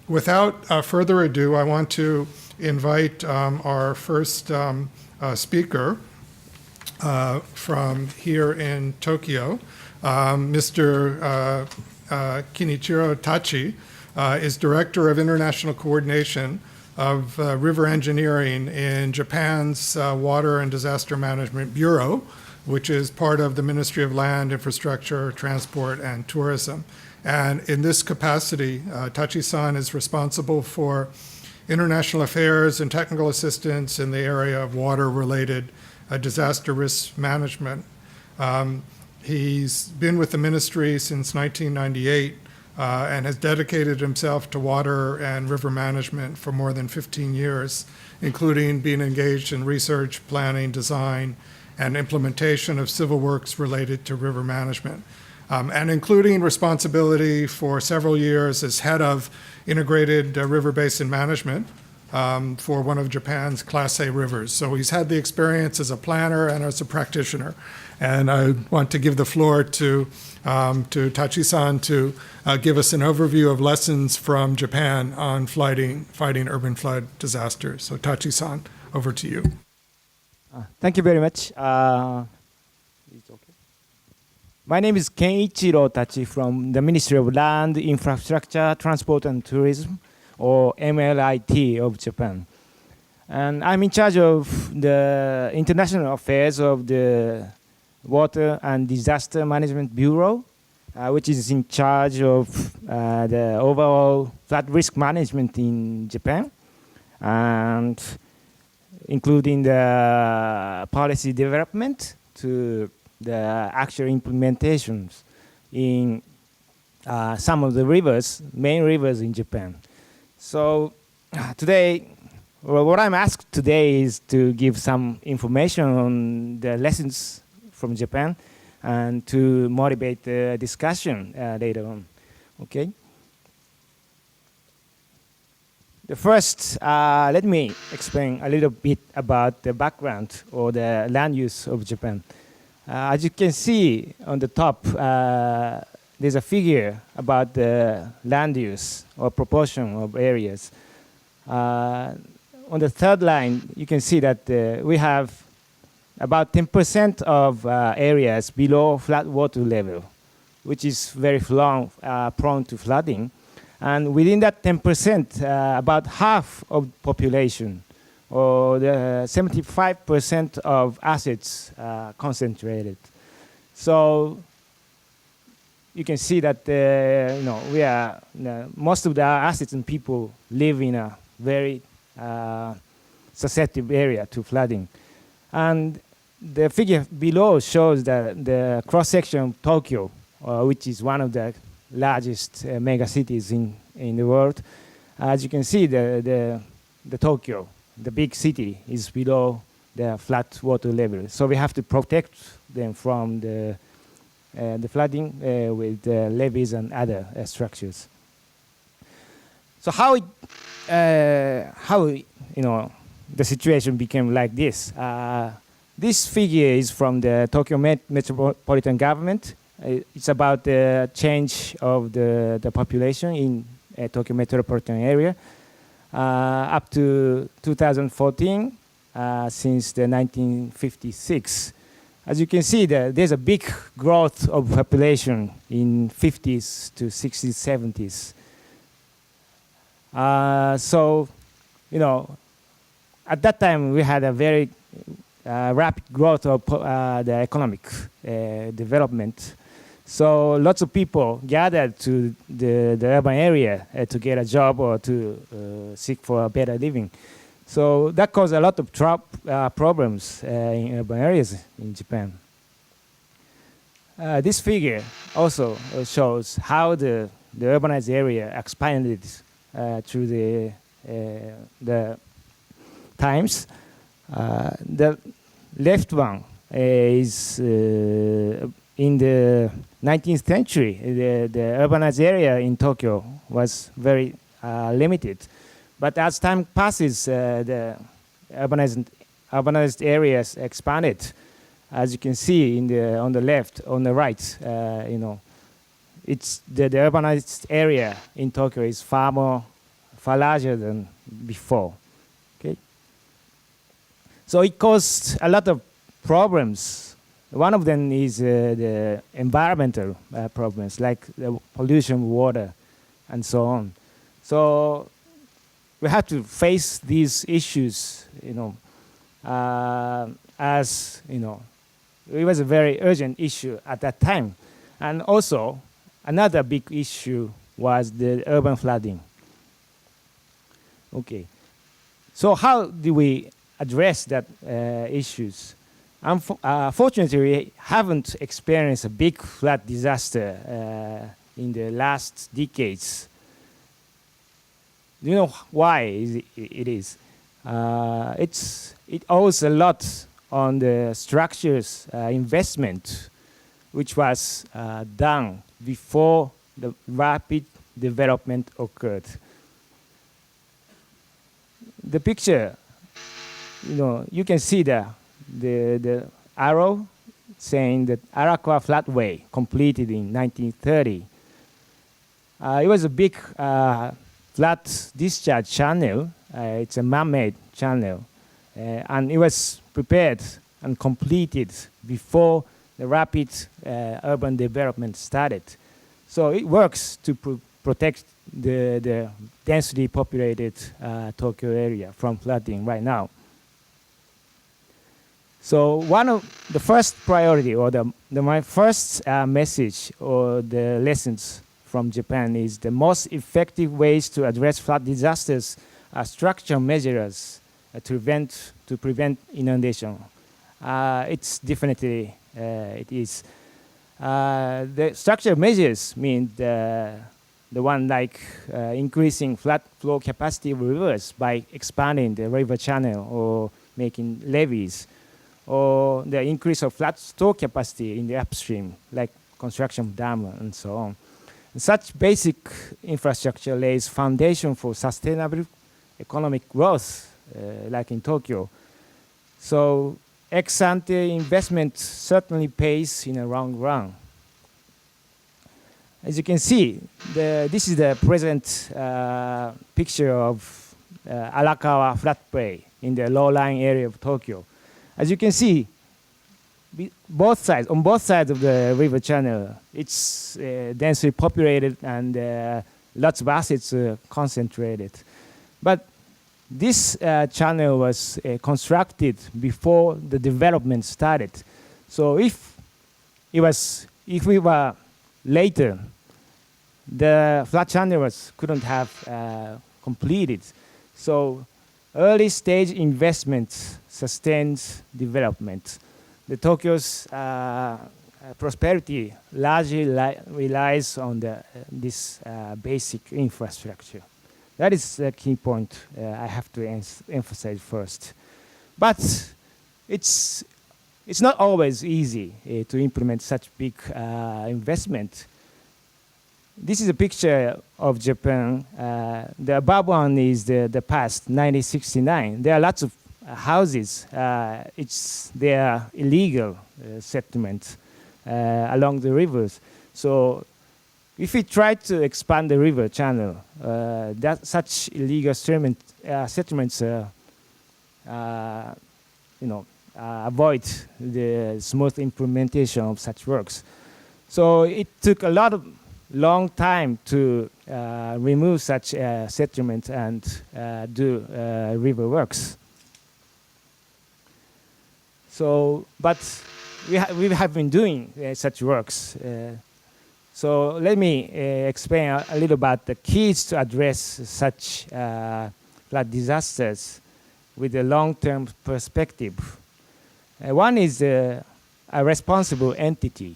Without further ado, I want to invite our first speaker from here in Tokyo. Mr. Kenichiro Tachi is Director of International Coordination of River Engineering in Japan's Water and Disaster Management Bureau, which is part of the Ministry of Land, Infrastructure, Transport, and Tourism. And in this capacity, Tachi-san is responsible for international affairs and technical assistance in the area of water-related disaster risk management. He's been with the ministry since 1998 and has dedicated himself to water and river management for more than 15 years, including being engaged in research, planning, design, and implementation of civil works related to river management, and including responsibility for several years as head of integrated river basin management for one of Japan's Class A rivers. So he's had the experience as a planner and as a practitioner. And I want to give the floor to Tachi-san to give us an overview of lessons from Japan on fighting urban flood disasters. So Tachi-san, over to you. Thank you very much. It's okay. My name is Kenichiro Tachi from the Ministry of Land, Infrastructure, Transport and Tourism, or MLIT of Japan. And I'm in charge of the international affairs of the Water and Disaster Management Bureau, which is in charge of the overall flood risk management in Japan, and including the policy development to the actual implementations in some of the rivers, main rivers in Japan. So today, well, what I'm asked today is to give some information on the lessons from Japan and to motivate the discussion later on. Okay. The first, let me explain a little bit about the background or the land use of Japan. As you can see on the top, there's a figure about the land use or proportion of areas. On the third line, you can see that we have about 10% of areas below flood water level, which is very prone to flooding. And within that 10%, about half of population, or the 75% of assets concentrated. So you can see that we are most of the assets and people live in a very susceptible area to flooding. And the figure below shows that the cross-section of Tokyo, which is one of the largest mega cities in the world. As you can see, the Tokyo, the big city, is below the flood water level. So we have to protect them from the flooding with levees and other structures. So how the situation became like this? This figure is from the Tokyo Metropolitan Government. It's about the change of the population in Tokyo metropolitan area up to 2014, since the 1956. As you can see, there's a big growth of population in 50s to 60s, 70s. So, at that time we had a very rapid growth of the economic development. So lots of people gathered to the urban area to get a job or to seek for a better living. So that caused a lot of problems in urban areas in Japan. This figure also shows how the urbanized area expanded through the times. The left one is in the 19th century, the urbanized area in Tokyo was very limited. But as time passes, the urbanized areas expanded. As you can see on the left, on the right, it's the urbanized area in Tokyo is far more far larger than before. Okay. So it caused a lot of problems. One of them is the environmental problems, like the pollution, water, and so on. So we have to face these issues, as it was a very urgent issue at that time. And also, another big issue was the urban flooding. Okay. So how do we address that issues? Fortunately, we haven't experienced a big flood disaster in the last decades. Do you know why it is? It owes a lot on the structures investment, which was done before the rapid development occurred. The picture, you can see the arrow saying that Arakawa Floodway completed in 1930. It was a big flood discharge channel. It's a man-made channel. And it was prepared and completed before the rapid urban development started. So it works to protect the densely populated Tokyo area from flooding right now. So one of the first priority, or my first message or the lessons from Japan is the most effective ways to address flood disasters are structural measures to prevent inundation. It's definitely, it is. The structural measures mean the one like increasing flood flow capacity of rivers by expanding the river channel or making levees, or the increase of flood store capacity in the upstream, like construction of dam and so on. And such basic infrastructure lays foundation for sustainable economic growth, like in Tokyo. So ex-ante investment certainly pays in the long run. As you can see, this is the present picture of Arakawa floodway in the low-lying area of Tokyo. As you can see, on both sides of the river channel, it's densely populated and lots of assets concentrated. But this channel was constructed before the development started. So if we were later, the flood channel couldn't have completed. So early stage investment sustains development. The Tokyo's prosperity largely relies on this basic infrastructure. That is the key point I have to emphasize first. But it's not always easy to implement such big investment. This is a picture of Japan. The above one is the past, 1969. There are lots of houses. They are illegal settlements along the rivers. So if we try to expand the river channel, such illegal settlements avoid the smooth implementation of such works. So it took a long time to remove such settlements and do river works. So, but we have been doing such works. So let me explain a little about the keys to address such flood disasters with a long-term perspective. One is a responsible entity.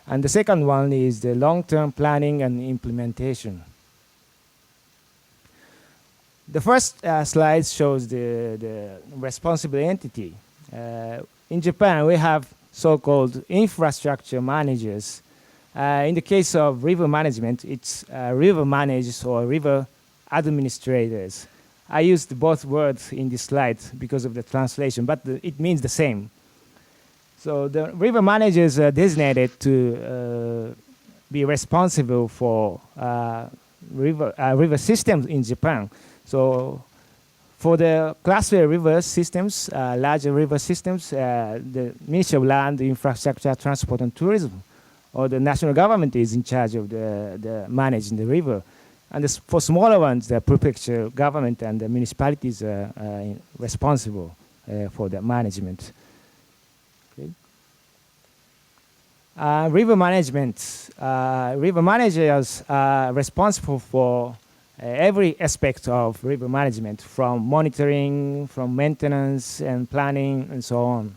And the second one is the long-term planning and implementation. The first slide shows the responsible entity. In Japan, we have so-called infrastructure managers. In the case of river management, it's river managers or river administrators. I used both words in this slide because of the translation, but it means the same. So the river managers are designated to be responsible for river systems in Japan. So for the Class A river systems, larger river systems, the Ministry of Land, Infrastructure, Transport and Tourism, or the national government is in charge of the managing the river. And for smaller ones, the prefecture government and the municipalities are responsible for the management. Okay. River management. River managers are responsible for every aspect of river management, from monitoring, from maintenance and planning and so on.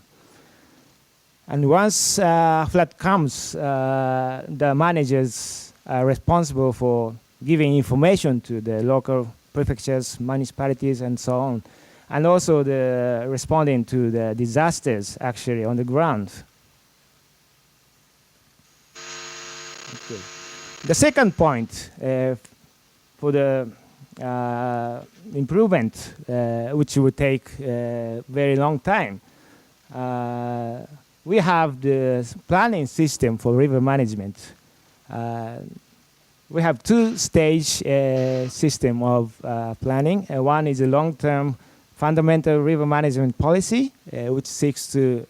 And once flood comes, the managers are responsible for giving information to the local prefectures, municipalities, and so on, and also the responding to the disasters actually on the ground. Okay. The second point for the improvement, which would take a very long time, we have the planning system for river management. We have two-stage system of planning. One is a long-term fundamental river management policy, which seeks to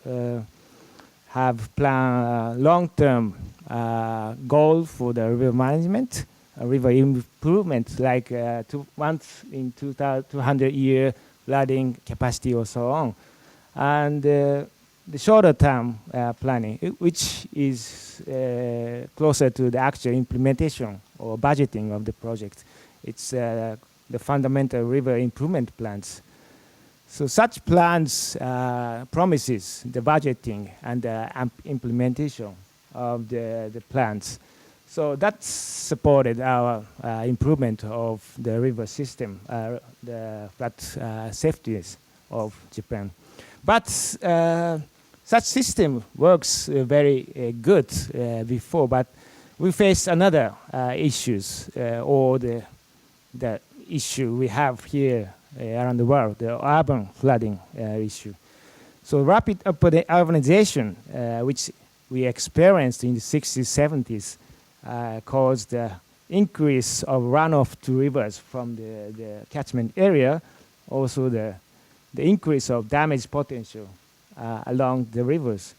have plan long-term goal for the river management, river improvement, like once in 200-year flooding capacity or so on. And the shorter term planning, which is closer to the actual implementation or budgeting of the project. It's the fundamental river improvement plans. So such plans promises the budgeting and the implementation of the plans. So that supported our improvement of the river system, the flood safeties of Japan. But such system works very good before, but we face another issues or the issue we have here around the world, the urban flooding issue. So rapid urbanization, which we experienced in the 60s, 70s, caused the increase of runoff to rivers from the catchment area, also the increase of damage potential along the rivers.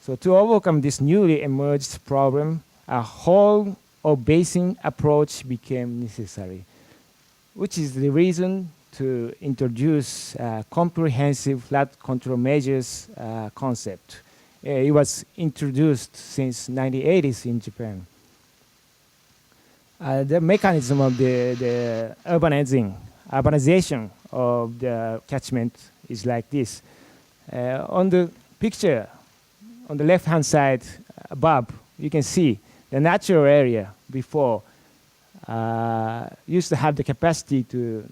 So to overcome this newly emerged problem, a whole or basin approach became necessary, which is the reason to introduce comprehensive flood control measures concept. It was introduced since 1980s in Japan. The mechanism of the urbanization of the catchment is like this. On the picture, on the left-hand side above, you can see the natural area before used to have the capacity to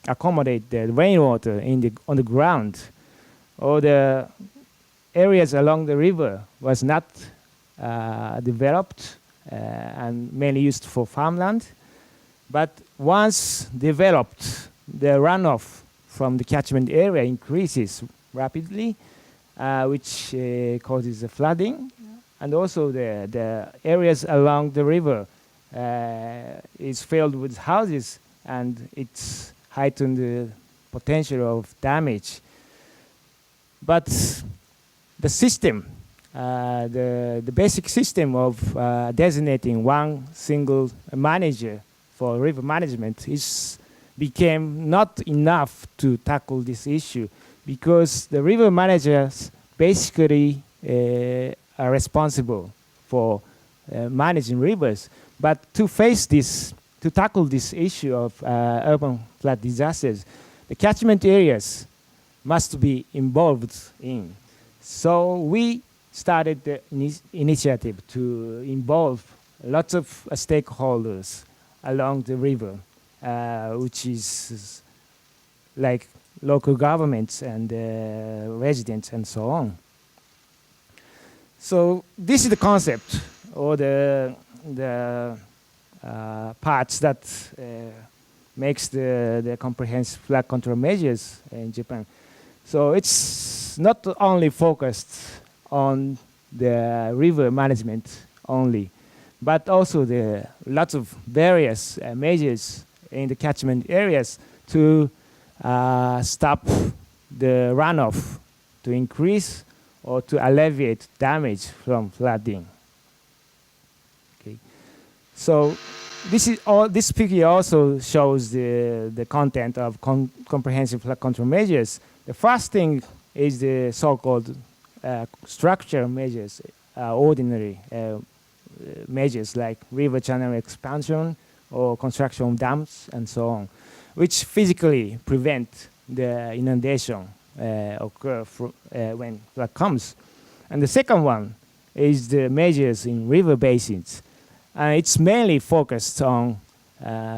accommodate the rainwater on the ground, or the areas along the river was not developed and mainly used for farmland. But once developed, the runoff from the catchment area increases rapidly, which causes the flooding. And also the areas along the river is filled with houses, and it's heightened the potential of damage. But the system, the basic system of designating one single manager for river management became not enough to tackle this issue, because the river managers basically are responsible for managing rivers. But to tackle this issue of urban flood disasters, the catchment areas must be involved in. So we started the initiative to involve lots of stakeholders along the river, which is like local governments and residents and so on. So this is the concept, or the parts that makes the comprehensive flood control measures in Japan. So it's not only focused on the river management only, but also the lots of various measures in the catchment areas to stop the runoff, to increase or to alleviate damage from flooding. Okay. So this figure also shows the content of comprehensive flood control measures. The first thing is the so-called structure measures, ordinary measures like river channel expansion or construction of dams and so on, which physically prevent the inundation occur when flood comes. And the second one is the measures in river basins. It's mainly focused on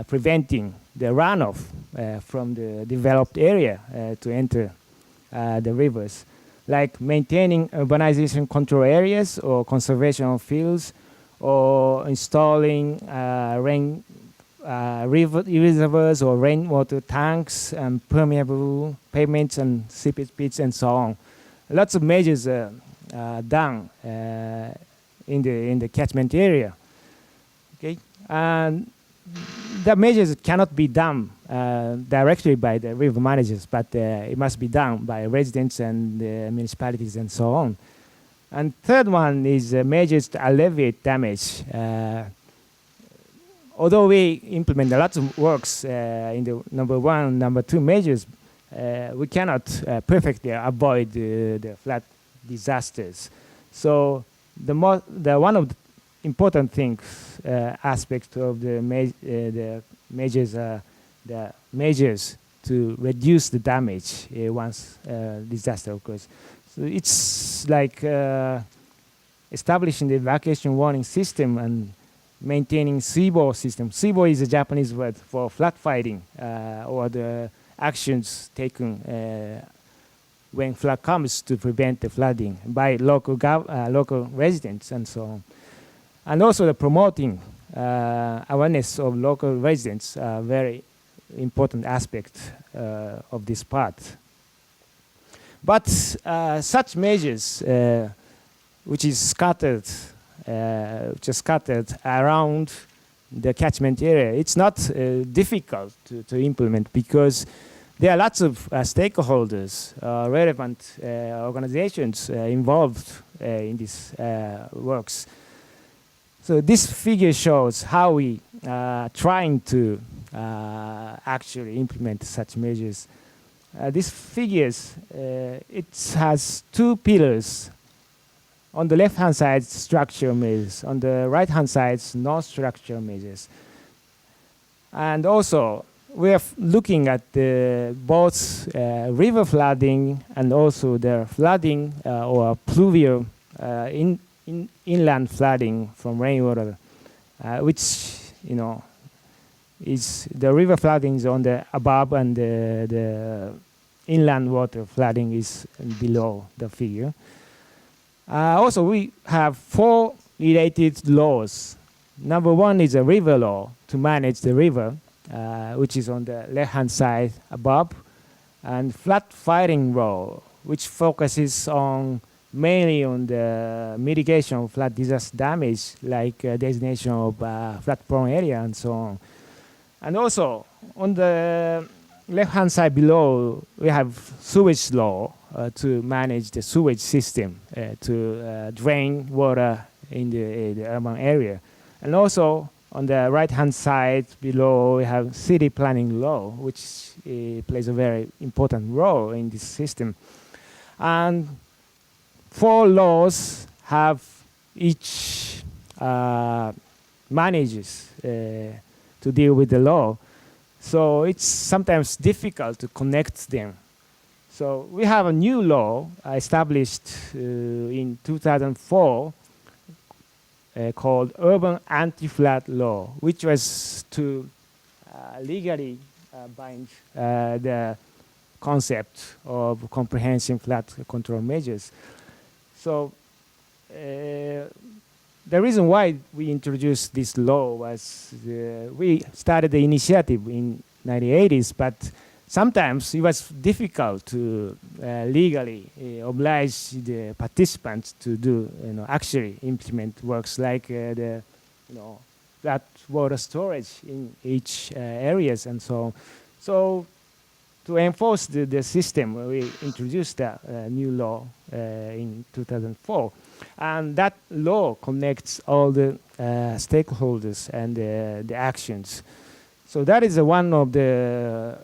preventing the runoff from the developed area to enter the rivers, like maintaining urbanization control areas or conservation of fields, or installing river reservoirs or rainwater tanks and permeable pavements and seepage pits and so on. Lots of measures are done in the catchment area. Okay, and the measures cannot be done directly by the river managers, but it must be done by residents and municipalities and so on. And third one is measures to alleviate damage. Although we implement a lot of works in the number 1, number 2 measures, we cannot perfectly avoid the flood disasters. So one of the important things, aspects of the measures are the measures to reduce the damage once disaster occurs. So it's like establishing the evacuation warning system and maintaining SIBO system. SIBO is a Japanese word for flood fighting, or the actions taken when flood comes to prevent the flooding by local residents and so on. And also the promoting awareness of local residents are very important aspect of this part. But such measures, which is scattered around the catchment area, it's not difficult to implement, because there are lots of stakeholders, relevant organizations involved in these works. So this figure shows how we are trying to actually implement such measures. These figures, it has 2 pillars. On the left-hand side, structural measures. On the right-hand side, non-structural measures. And also, we are looking at both river flooding and also the flooding or pluvial inland flooding from rainwater, which is the river flooding is on the above, and the inland water flooding is below the figure. Also, we have 4 related laws. Number 1 is a river law to manage the river, which is on the left-hand side above, and flood fighting law, which focuses mainly on the mitigation of flood disaster damage, like designation of flood-prone area and so on. And also, on the left-hand side below, we have sewage law to manage the sewage system, to drain water in the urban area. And also, on the right-hand side below, we have city planning law, which plays a very important role in this system. And 4 laws have each manages to deal with the law. So it's sometimes difficult to connect them. So we have a new law established in 2004 called Urban Anti-Flood Law, which was to legally bind the concept of comprehensive flood control measures. So the reason why we introduced this law was we started the initiative in 1980s, but sometimes it was difficult to legally oblige the participants to do, actually implement works like the flat water storage in each areas and so on. So to enforce the system, we introduced a new law in 2004. And that law connects all the stakeholders and the actions. So that is one of the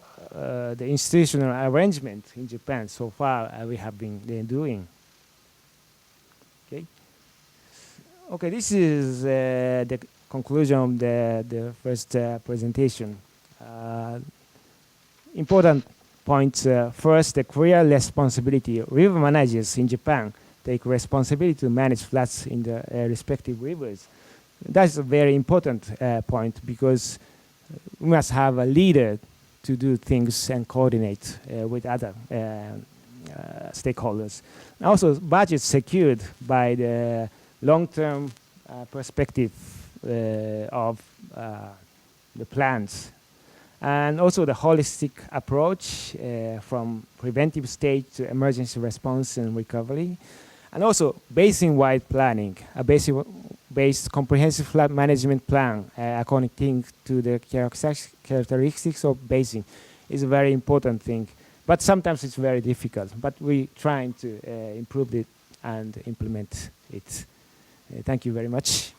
institutional arrangement in Japan so far we have been doing. Okay, this is the conclusion of the first presentation. Important points. First, the clear responsibility. River managers in Japan take responsibility to manage floods in the respective rivers. That's a very important point because we must have a leader to do things and coordinate with other stakeholders. And also, budget secured by the long-term perspective of the plans. And also the holistic approach from preventive stage to emergency response and recovery. And also basin-wide planning, a basin-based comprehensive flood management plan according to the characteristics of basin is a very important thing. But sometimes it's very difficult. But we're trying to improve it and implement it. Thank you very much.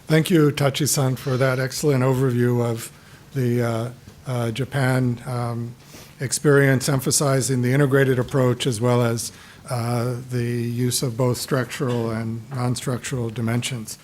Thank you, Tachi-san, for that excellent overview of the Japan experience, emphasizing the integrated approach as well as the use of both structural and non-structural dimensions.